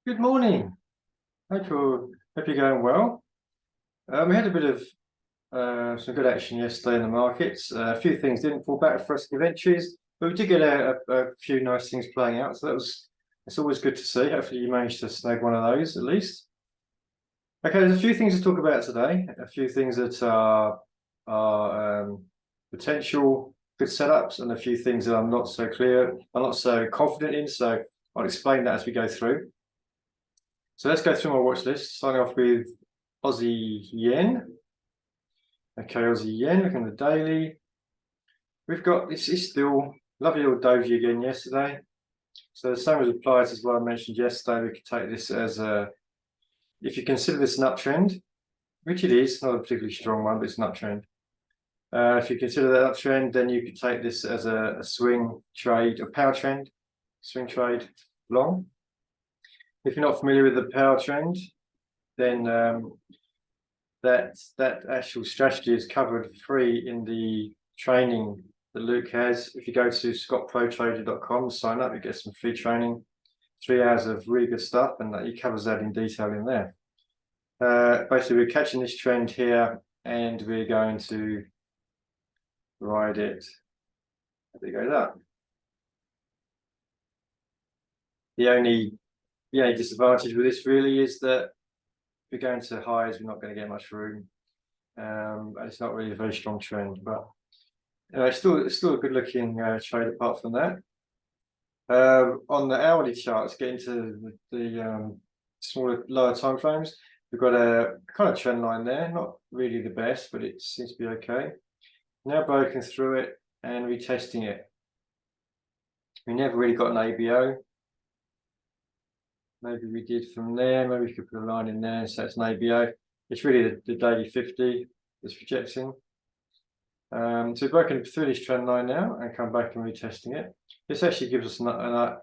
Good morning. Hope you're going well. We had a bit of some good action yesterday in the markets. A few things didn't fall back for us in the entries, but we did get a few nice things playing out. So it's always good to see. Hopefully you managed to snag one of those at least. Okay, there's a few things to talk about today. A few things that are potential good setups, and a few things that I'm not so confident in. So I'll explain that as we go through. So let's go through my watch list, starting off with Aussie yen. Okay, Aussie yen, looking at the daily. We've got this is still lovely little doji again yesterday. So the same as applies as what I mentioned yesterday. We could take this as if you consider this an uptrend, which it is, not a particularly strong one, but it's an uptrend. If you consider that uptrend, then you could take this as a swing trade, a power trend, swing trade long. If you're not familiar with the power trend, then that actual strategy is covered free in the training that Luke has. If you go to scottprotrader.com, sign up, you get some free training, 3 hours of really good stuff, and he covers that in detail in there. Basically, we're catching this trend here, and we're going to ride it. There you go, that. The only disadvantage with this really is that if we're going to highs, we're not going to get much room. And it's not really a very strong trend, but it's still a good looking trade apart from that. On the hourly charts, getting to the smaller, lower time frames, we've got a kind of trend line there, not really the best, but it seems to be okay. Now broken through it and retesting it. We never really got an ABO. Maybe we did from there. Maybe we could put a line in there, so it's an ABO. It's really the daily 50 that's projecting. So we've broken through this trend line now and come back and retesting it. This actually gives us an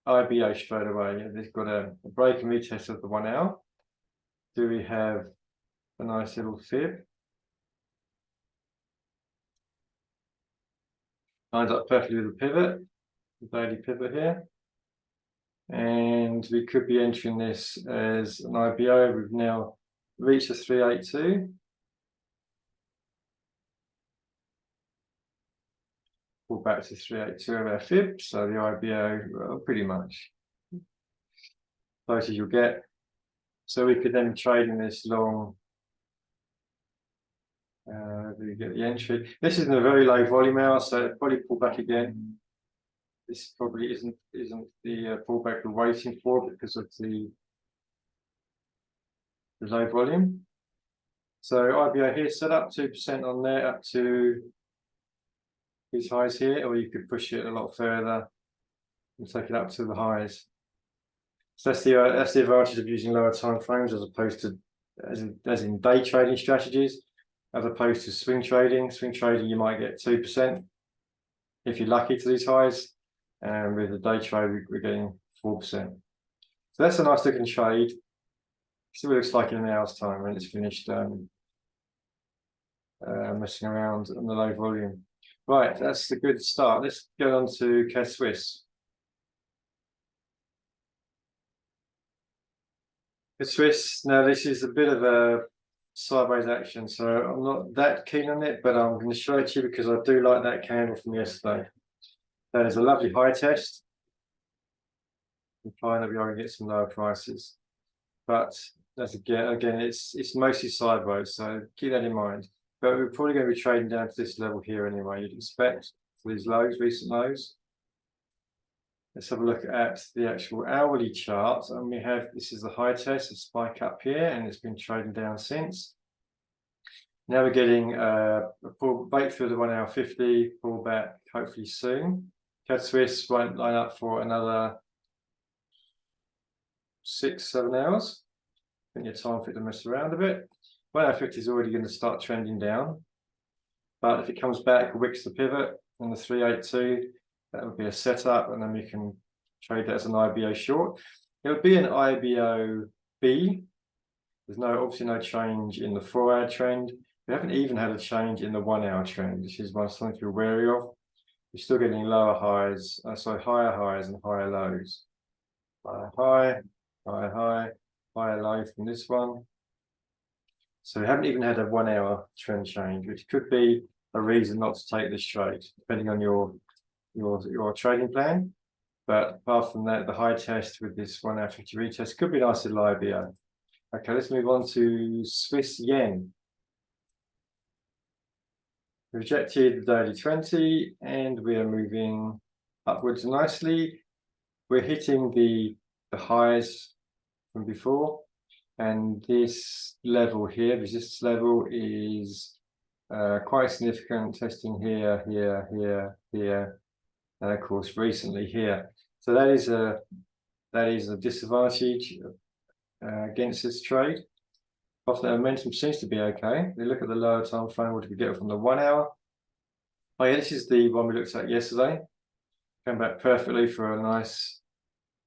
IBO straight away. They've got a break and retest of the 1 hour. Do we have a nice little fib? Lines up perfectly with the pivot, the daily pivot here. And we could be entering this as an IBO. We've now reached a 382. Pull back to 382 of our fib, so the IBO, well, pretty much close as you'll get. So we could then trade in this long. We get the entry. This isn't a very low volume hour, so it'll probably pull back again. This probably isn't the pullback we're waiting for because of the low volume. So IBO here set up 2% on there up to these highs here, or you could push it a lot further and take it up to the highs. So that's the advantage of using lower time frames as opposed to as in day trading strategies, as opposed to swing trading. Swing trading you might get 2% if you're lucky to these highs. And with the day trade, we're getting 4%. So that's a nice looking trade. See what it looks like in an hour's time when it's finished messing around on the low volume. Right, that's the good start. Let's go on to CAD Swiss. CAD Swiss, now this is a bit of a sideways action, so I'm not that keen on it, but I'm going to show it to you because I do like that candle from yesterday. That is a lovely high test, implying that we are going to get some lower prices. But that's again, it's mostly sideways, so keep that in mind. But we're probably going to be trading down to this level here anyway. You'd expect for these lows, recent lows. Let's have a look at the actual hourly chart, and we have this is the high test, a spike up here, and it's been trading down since. Now we're getting a pull back through the 1 hour 50, pull back hopefully soon. CAD Swiss won't line up for another 6-7 hours. Plenty of time for it to mess around a bit. 1 hour 50 is already going to start trending down. But if it comes back, wicks the pivot on the 382, that would be a setup, and then we can trade that as an IBO short. It would be an IBO B. There's obviously no change in the 4 hour trend. We haven't even had a change in the 1 hour trend, which is something to be wary of. We're still getting lower highs, higher highs and higher lows. Higher higher high, higher low from this one. So we haven't even had a 1 hour trend change, which could be a reason not to take this trade, depending on your trading plan. But apart from that, the high test with this 1 hour 50 retest could be nice in live here. Okay, let's move on to Swiss yen. Rejected the daily 20, and we are moving upwards nicely. We're hitting the highs from before, and this level here, resistance level, is quite significant, testing here, here, here, here, and of course recently here. So that is a disadvantage against this trade. Often the momentum seems to be okay. We look at the lower time frame. What did we get from the 1 hour? Oh yeah, this is the one we looked at yesterday. Came back perfectly for a nice,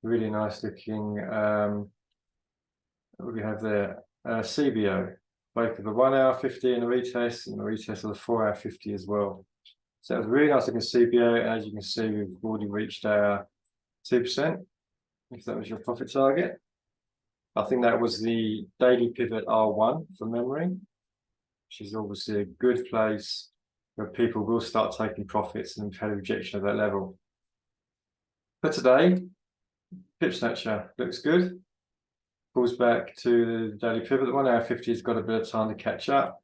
really nice looking. What do we have there? CBO, both of the 1 hour 50 and the retest of the 4 hour 50 as well. So it was really nice looking CBO. And as you can see, we've already reached our 2%. If that was your profit target. I think that was the daily pivot R1 from memory, which is obviously a good place where people will start taking profits, and we've had a rejection of that level. For today, pip snatcher looks good. Pulls back to the daily pivot. The 1 hour 50 has got a bit of time to catch up.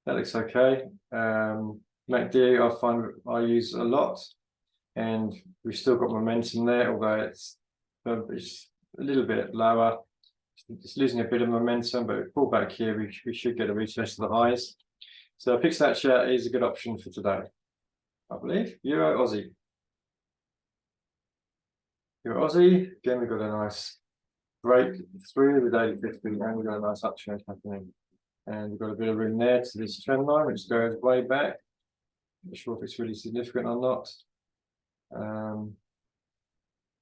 That looks okay. MACD I find I use a lot, and we've still got momentum there, although it's a little bit lower. It's losing a bit of momentum, but if we pull back here, we should get a retest of the highs. So pip snatcher is a good option for today, I believe. Euro Aussie. Euro Aussie, again, we've got a nice break through the daily 50, and we've got a nice uptrend happening. And we've got a bit of room there to this trend line, which goes way back. Not sure if it's really significant or not.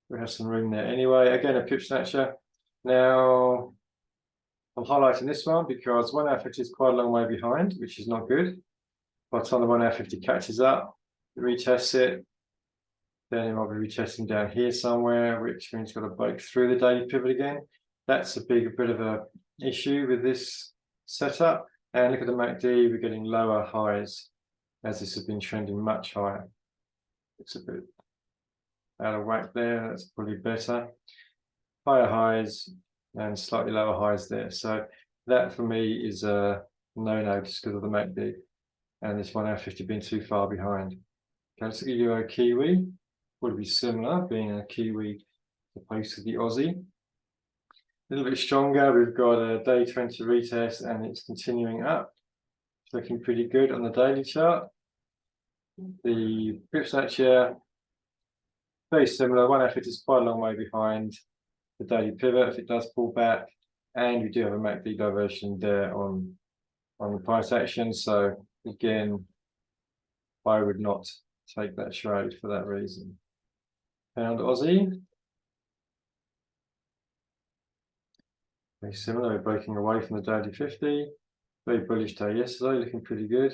We have some room there anyway. Again, a pip snatcher. Now, I'm highlighting this one because 1 hour 50 is quite a long way behind, which is not good. By the time the 1 hour 50 catches up, it retests it, then it might be retesting down here somewhere, which means it's got to break through the daily pivot again. That's a bit of a issue with this setup. And look at the MACD, we're getting lower highs as this has been trending much higher. It's a bit out of whack there. That's probably better. Higher highs and slightly lower highs there. So that for me is a no-no just because of the MACD and this 1 hour 50 being too far behind. Okay, let's give you a Kiwi. Would be similar, being a Kiwi opposed to the Aussie. A little bit stronger. We've got a day 20 retest and it's continuing up. It's looking pretty good on the daily chart. The pip snatcher, very similar. 1 hour 50 is quite a long way behind the daily pivot if it does pull back, and we do have a MACD diversion there on the price action. So again, I would not take that trade for that reason. Pound Aussie, very similar. We're breaking away from the daily 50. Very bullish day yesterday, looking pretty good.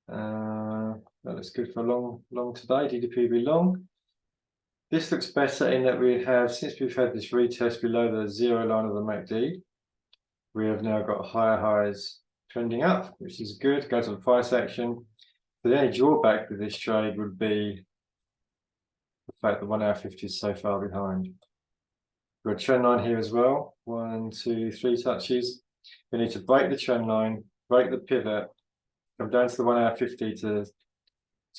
That looks good for long today. DDPB long. This looks better in that we have, since we've had this retest below the 0 line of the MACD, we have now got higher highs trending up, which is good. Go to the price action. But the only drawback with this trade would be the fact that 1 hour 50 is so far behind. We've got a trend line here as well. 1, 2, 3 touches. We need to break the trend line, break the pivot, come down to the 1 hour 50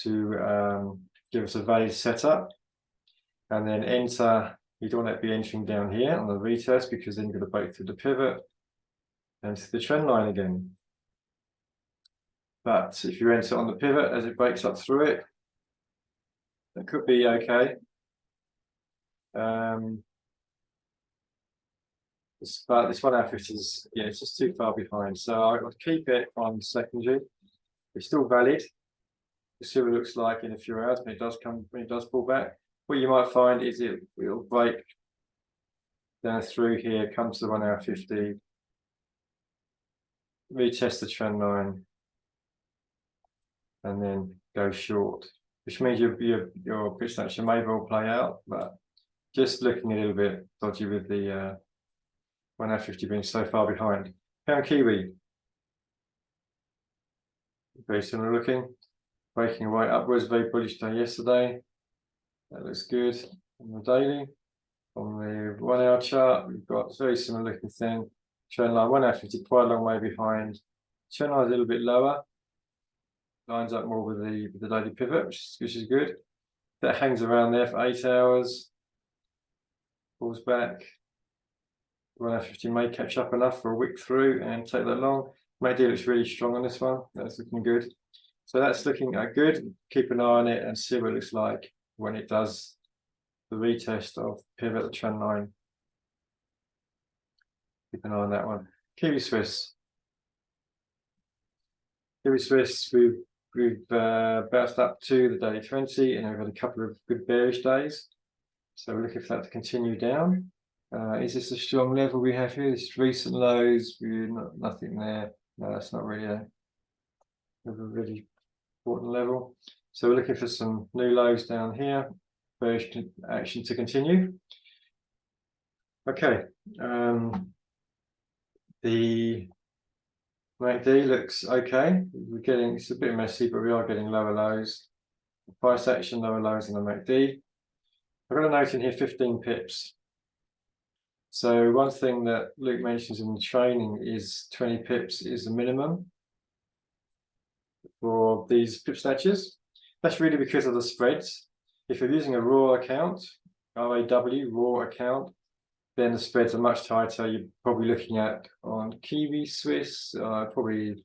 to give us a value setup. And then enter, you don't want to be entering down here on the retest because then you're going to break through the pivot and to the trend line again. But if you enter on the pivot as it breaks up through it, that could be okay. But this 1 hour 50 is, yeah, it's just too far behind. So I would keep it on secondary. It's still valid. We'll see what it looks like in a few hours when it does pull back. What you might find is it will break down through here, come to the 1 hour 50, retest the trend line, and then go short, which means your pip snatcher may well play out, but just looking a little bit dodgy with the 1 hour 50 being so far behind. Pound Kiwi, very similar looking, breaking away upwards, very bullish day yesterday. That looks good on the daily. On the 1 hour chart, we've got a very similar looking thing. Trend line 1 hour 50, quite a long way behind. Trend line is a little bit lower, lines up more with the daily pivot, which is good. That hangs around there for 8 hours, pulls back. 1 hour 50 may catch up enough for a wick through and take that long. MACD looks really strong on this one. That's looking good. So that's looking good. Keep an eye on it and see what it looks like when it does the retest of pivot the trend line. Keep an eye on that one. Kiwi Swiss. Kiwi Swiss, we've bounced up to the daily 20 and we've had a couple of good bearish days. So we're looking for that to continue down. Is this a strong level we have here? This recent lows, nothing there. No, that's not really a really important level. So we're looking for some new lows down here. Bearish action to continue. Okay. The MACD looks okay. It's a bit messy, but we are getting lower lows. Price action, lower lows in the MACD. I've got a note in here, 15 pips. So one thing that Luke mentions in the training is 20 pips is the minimum for these pip snatches. That's really because of the spreads. If you're using a raw account, RAW, raw account, then the spreads are much tighter. You're probably looking at on Kiwi Swiss, probably,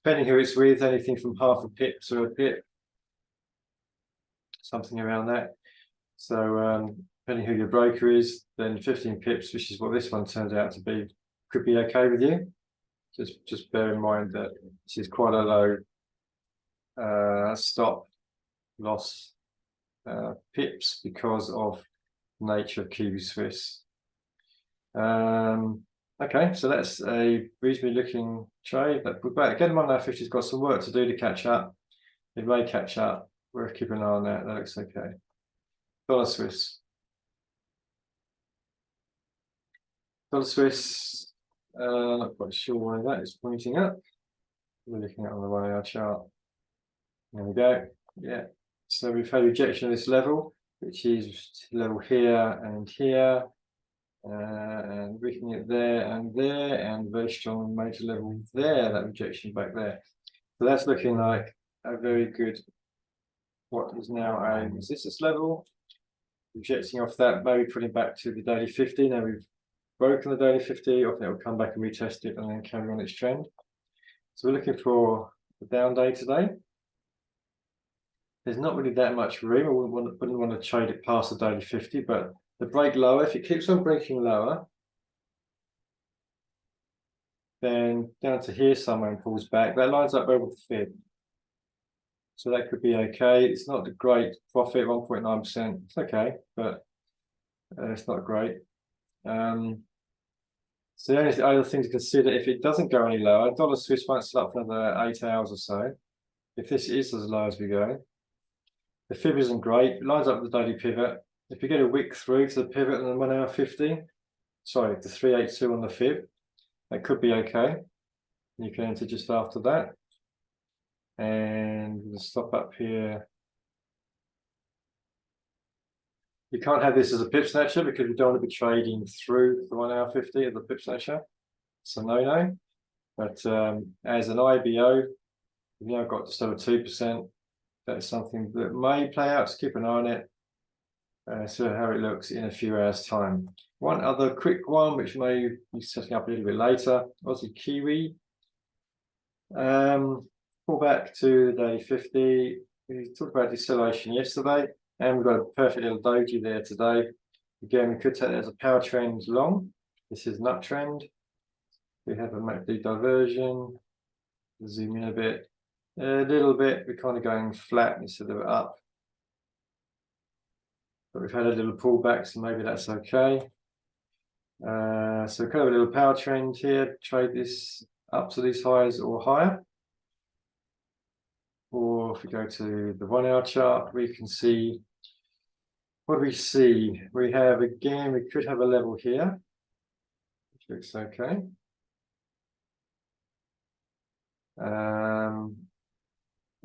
depending who it's with, anything from half a pip to a pip, something around that. So depending who your broker is, then 15 pips, which is what this one turns out to be, could be okay with you. Just bear in mind that this is quite a low stop loss pips because of the nature of Kiwi Swiss. Okay, so that's a reasonably looking trade. But again, 1 hour 50's got some work to do to catch up. It may catch up. We'll keep an eye on that. That looks okay. Dollar Swiss. Dollar Swiss, not quite sure why that is pointing up. We're looking at on the 1 hour chart. There we go. Yeah. So we've had rejection of this level, which is level here and here, and weakening it there, and very strong major level there, that rejection back there. So that's looking like a very good, what is now a resistance level. Rejecting off that, maybe putting back to the daily 50. Now we've broken the daily 50, I think it will come back and retest it and then carry on its trend. So we're looking for the down day today. There's not really that much room. I wouldn't want to trade it past the daily 50, but the break lower, if it keeps on breaking lower, then down to here somewhere and pulls back. That lines up well with the fib. So that could be okay. It's not a great profit, 1.9%. It's okay, but it's not great. So the only other thing to consider, if it doesn't go any lower, dollar Swiss might sit up for another 8 hours or so. If this is as low as we go, the fib isn't great. It lines up with the daily pivot. If you get a wick through to the pivot and the 1 hour 50, sorry, the 382 on the fib, that could be okay. You can enter just after that. And we'll stop up here. You can't have this as a pip snatcher because you don't want to be trading through the 1 hour 50 of the pip snatcher. It's a no-no. But as an IBO, you've now got just over 2%. That's something that may play out. So keep an eye on it. See how it looks in a few hours' time. One other quick one, which may be setting up a little bit later. Aussie Kiwi. Pull back to the daily 50. We talked about deceleration yesterday, and we've got a perfect little doji there today. Again, we could take that as a power trend long. This is an uptrend. We have a MACD diversion. Zoom in a little bit. We're kind of going flat instead of up. But we've had a little pullback, so maybe that's okay. So kind of a little power trend here. Trade this up to these highs or higher. Or if we go to the 1 hour chart, we can see what do we see? We have, again, we could have a level here, which looks okay.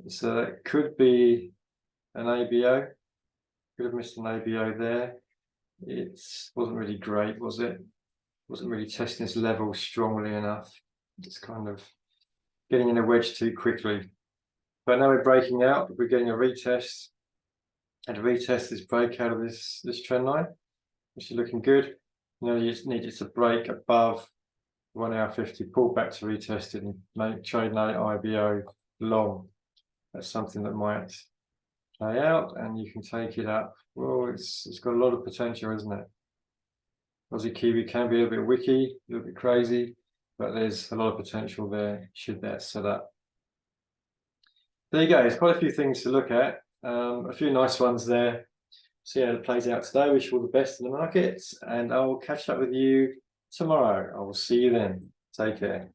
So that could be an ABO. Could have missed an ABO there. It wasn't really great, was it? Wasn't really testing this level strongly enough. It's kind of getting in a wedge too quickly. But now we're breaking out. We're getting a retest, and to retest this breakout of this trend line, which is looking good. You just need it to break above 1 hour 50, pull back to retest it, and make trade night IBO long. That's something that might play out, and you can take it up. Well, it's got a lot of potential, isn't it? Aussie Kiwi can be a little bit wicky, a little bit crazy, but there's a lot of potential there should that set up. There you go. There's quite a few things to look at. A few nice ones there. See how it plays out today. Wish you all the best in the markets, and I will catch up with you tomorrow. I will see you then. Take care.